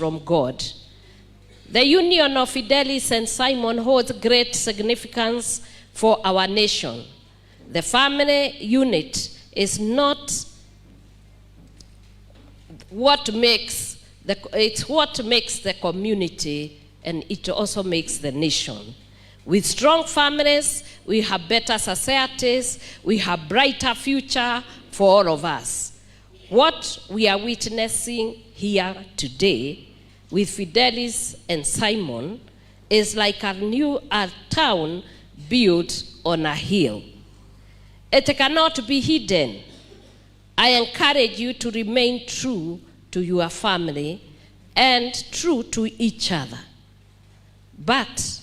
from God. The union of Fidelis and Simon holds great significance for our nation. The family unit is not what makes it's what makes the community, and it also makes the nation. With strong families, we have better societies, we have brighter future for all of us. What we are witnessing here today with Fidelis and Simon is like a town built on a hill. It cannot be hidden. I encourage you to remain true to your family and true to each other. But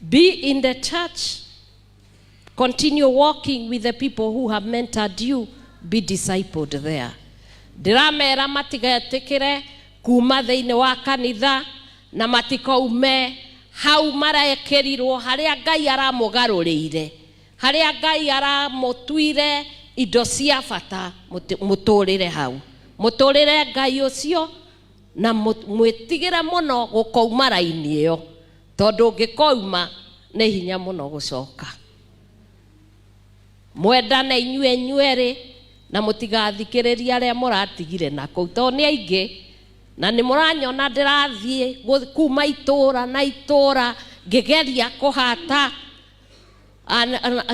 be in the church. Continue walking with the people who have mentored you. Be discipled there. Ndiramera matigetikire kuma thiini wa kanitha na matikaume hau maraekerirwo haria Ngai aramugarurire, haria Ngai aramutuire indo cia bata muturire hau. Muturire Ngai ucio na mwitigire muno gukauma raini iyo, tondu ngikouma ni hinya muno gucoka. Mwendane inyue nyueri na mutigathikiriria aria muratigire na kou, tondu ni aingi na ni muranyona ndirathie kuma itura na itura ngigeria kuhata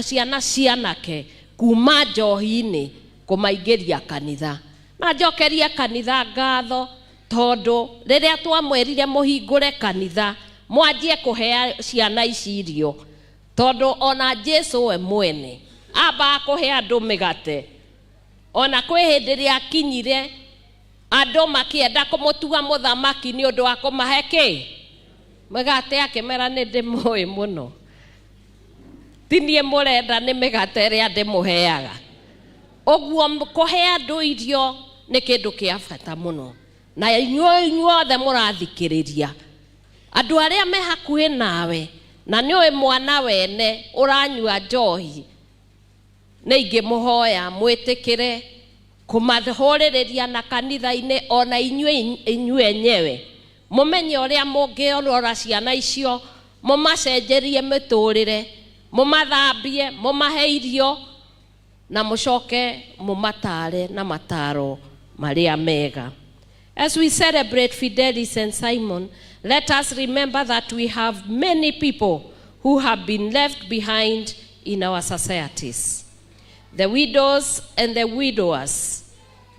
ciana cianake kuma njohi-ini kumaingiria kanitha. Na njokeria kanitha ngatho tondu riria twamwerire muhingure kanitha mwanjie kuhea ciana ici irio, tondu ona Jesu we mwene amba kuhe andu migate. Ona kwi hindi ria akinyire andu makienda kumutuga muthamaki ni undu wa kumahe ki migate, akimera ni ndimui muno, tinie murenda ni migate ria ndimuheaga. Oguo kuhe andu irio ni kindu kia bata muno, na inyuothe murathikiriria andu aria me hakuhi nawe na niwe mwana wene uranyua njohi, ni ingimuhoya mwitikire kumahorireria na kanitha-ini, ona inyue enyewe mumenye uria mungiorora ciana icio, mumacenjerie miturire, mumathambie, mumahe irio na mucoke mumatare na mataro maria mega. As we celebrate Fidelis and Simon, let us remember that we have many people who have been left behind in our societies. The widows and the widowers,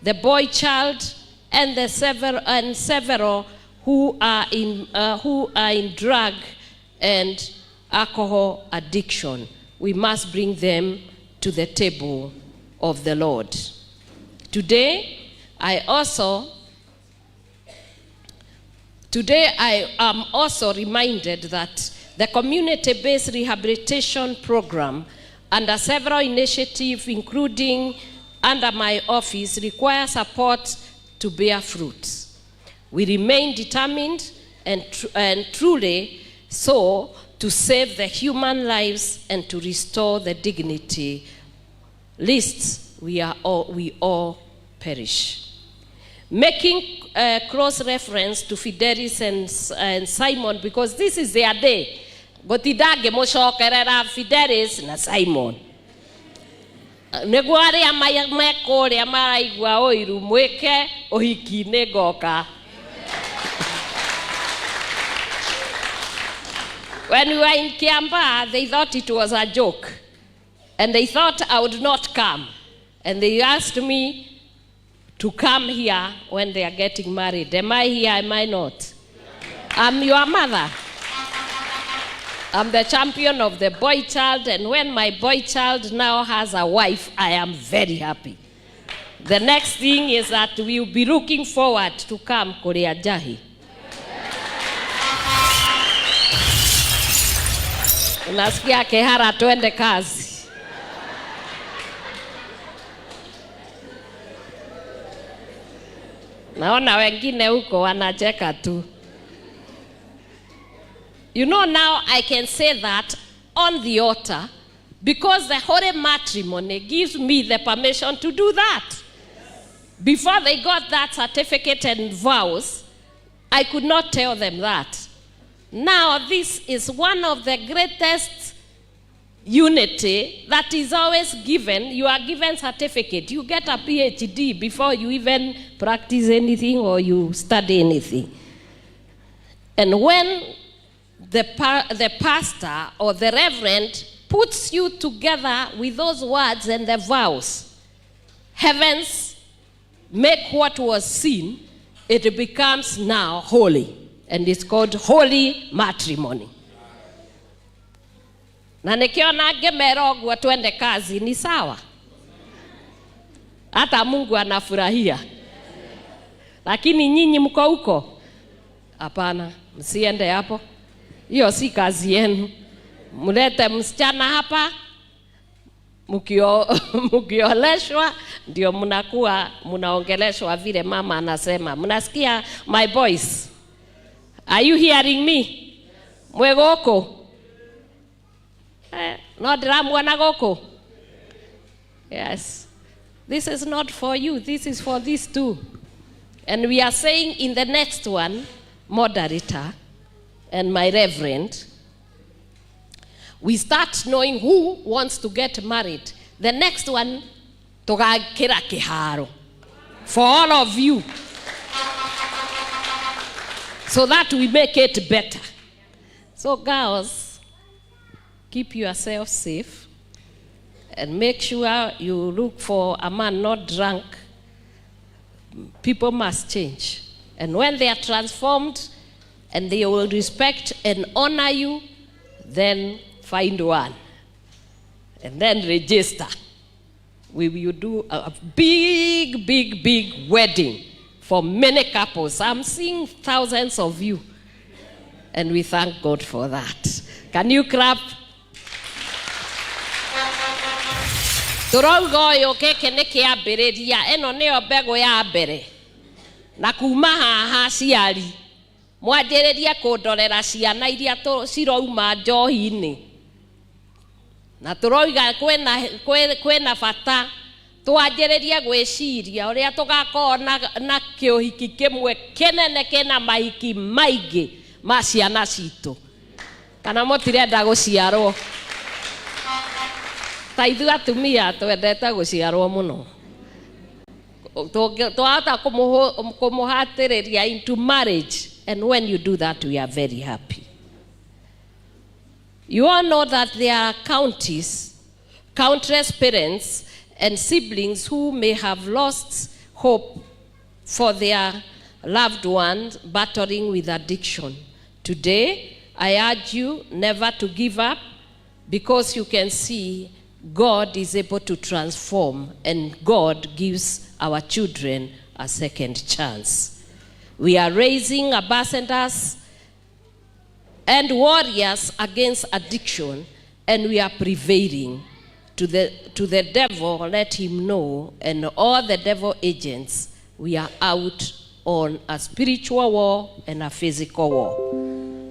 the boy child, and the several who are in drug and alcohol addiction. We must bring them to the table of the Lord. Today, I am also reminded that the community-based rehabilitation program under several initiatives, including under my office, require support to bear fruit. We remain determined and truly so to save the human lives and to restore the dignity, lest we all perish. Making close reference to Fidelis and Simon, because this is their day. Gotidage mushokerera Fidelis na Simon. Niguo aria mekuria maraigua oiru mwike uhiki ni ngoka. When we were in Kiamba, they thought it was a joke. And they thought I would not come. And they asked me to come here when they are getting married. Am I here? Am I not? I'm your mother. I'm the champion of the boy child, and when my boy child now has a wife, I am very happy. The next thing is that we will be looking forward to come Korea Jahi. Unasikia kehara twende kazi. Naona wengine huko wanacheka tu. You know, now I can say that on the altar because the holy matrimony gives me the permission to do that. Before they got that certificate and vows, I could not tell them that. Now, this is one of the greatest unity that is always given. You are given certificate. You get a PhD before you even practice anything or you study anything. And when the pastor or the reverend puts you together with those words and the vows, heavens make what was seen, it becomes now holy. And it's called holy matrimony. Na nikiona ngemera ũguo twende kazi ni sawa. Hata Mungu anafurahia. Lakini nyinyi mko huko? Hapana, msiende hapo. Hiyo si kazi yenu. Mlete msichana hapa. Mukioleshwa ndio mnaongeleshwa vile mama anasema. Mnasikia my voice? Are you hearing me? Mwegoko. No dramwana goko. Yes. This is not for you. This is for these two. And we are saying in the next one, moderator and my reverend, we start knowing who wants to get married. The next one, tugakira kiharo. For all of you. So that we make it better. So girls, keep yourself safe and make sure you look for a man not drunk. People must change. And when they are transformed and they will respect and honor you, then find one. And then register. We will do a big, big, big wedding for many couples. I'm seeing thousands of you. And we thank God for that. Can you clap? Turauga ũyũ gĩkĩ nĩ kĩambĩrĩria, ĩno nĩyo mbegũ ya mbere. Na kuma haha ciari, mwanjĩrĩrie kũndorera ciana iria cirouma njohi-inĩ. Na tũroiga kwĩna bata, twanjĩrĩrie gwĩciria ũrĩa tũgakorwo na kĩũhiki kĩmwe kĩnene kĩna mahiki maingĩ ma ciana citũ. Kana mũtirenda gũciarwo? Ta ithuĩ atumia twendete gũciarwo mũno. Twahota kũmũhatĩrĩria into marriage, and when you do that we are very happy. You all know that there are countless parents and siblings who may have lost hope for their loved ones battling with addiction. Today, I urge you never to give up, because you can see God is able to transform, and God gives our children a second chance. We are raising ambassadors and warriors against addiction, and we are prevailing. To the devil, let him know, and all the devil agents, we are out on a spiritual war and a physical war.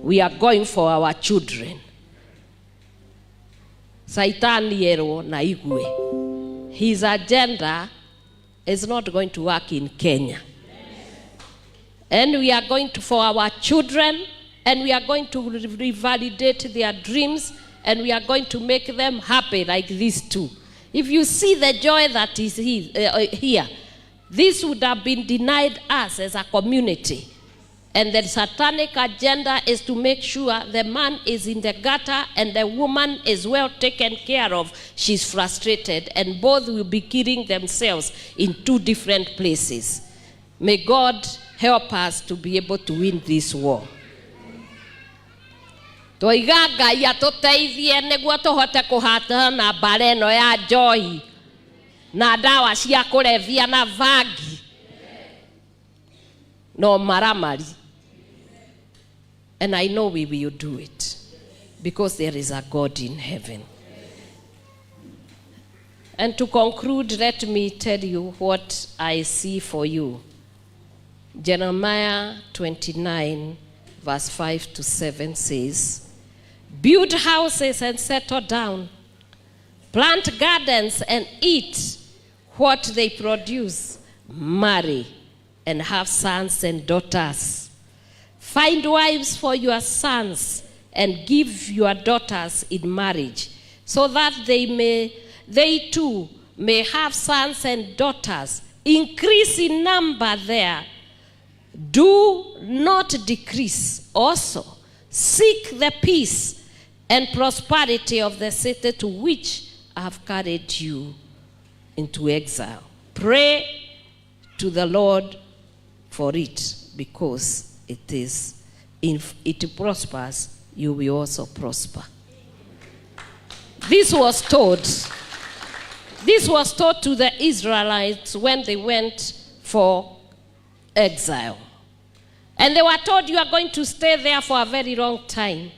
We are going for our children. Saitani ero na igwe. His agenda is not going to work in Kenya. And we are going to for our children, and we are going to revalidate their dreams, and we are going to make them happy like these two. If you see the joy that is here, this would have been denied us as a community. And the satanic agenda is to make sure the man is in the gutter and the woman is well taken care of. She's frustrated, and both will be killing themselves in two different places. May God help us to be able to win this war. Toiga Ngai atuteithie niguo tuhote kuhatana mbara ĩno ya njohi na ndawa cia kũrebia na vangi no maramari. And I know we will do it, because there is a God in heaven. And to conclude, let me tell you what I see for you. Jeremiah 29 verse 5 to 7 says, build houses and settle down, plant gardens and eat what they produce, marry and have sons and daughters. Find wives for your sons and give your daughters in marriage, so that they too may have sons and daughters. Increase in number there. Do not decrease. Also, seek the peace and prosperity of the city to which I have carried you into exile. Pray to the Lord for it, because if it prospers, you will also prosper. This was told to the Israelites when they went for exile. And they were told, you are going to stay there for a very long time.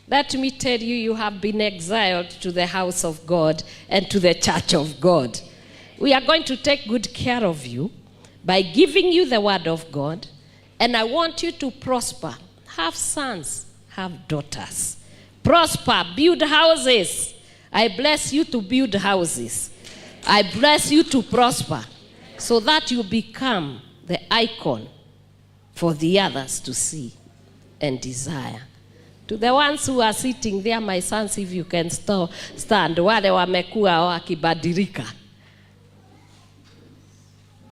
Let me tell you, you have been exiled to the house of God and to the church of God. We are going to take good care of you by giving you the word of God. And I want you to prosper. Have sons, have daughters. Prosper, build houses. I bless you to build houses. I bless you to prosper, so that you become the icon for the others to see and desire. To the ones who are sitting there, my sons, if you can stand, wale wamekuwa wakibadilika.